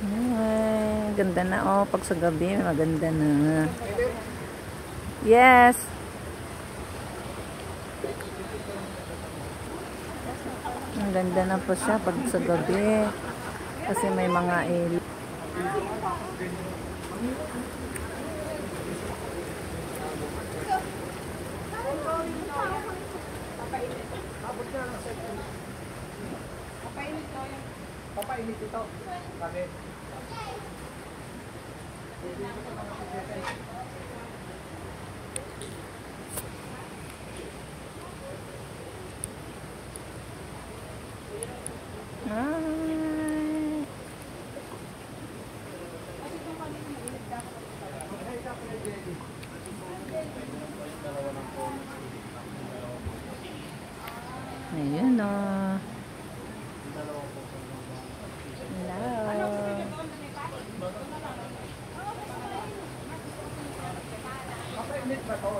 Ay, ganda na oh. Pag sa gabi, maganda na. Yes. Ang ganda na po siya pag sa gabi. Kasi may mga ilaw. Papainit ito. Bakit? Ayun o. Hello. Papainit ba ito?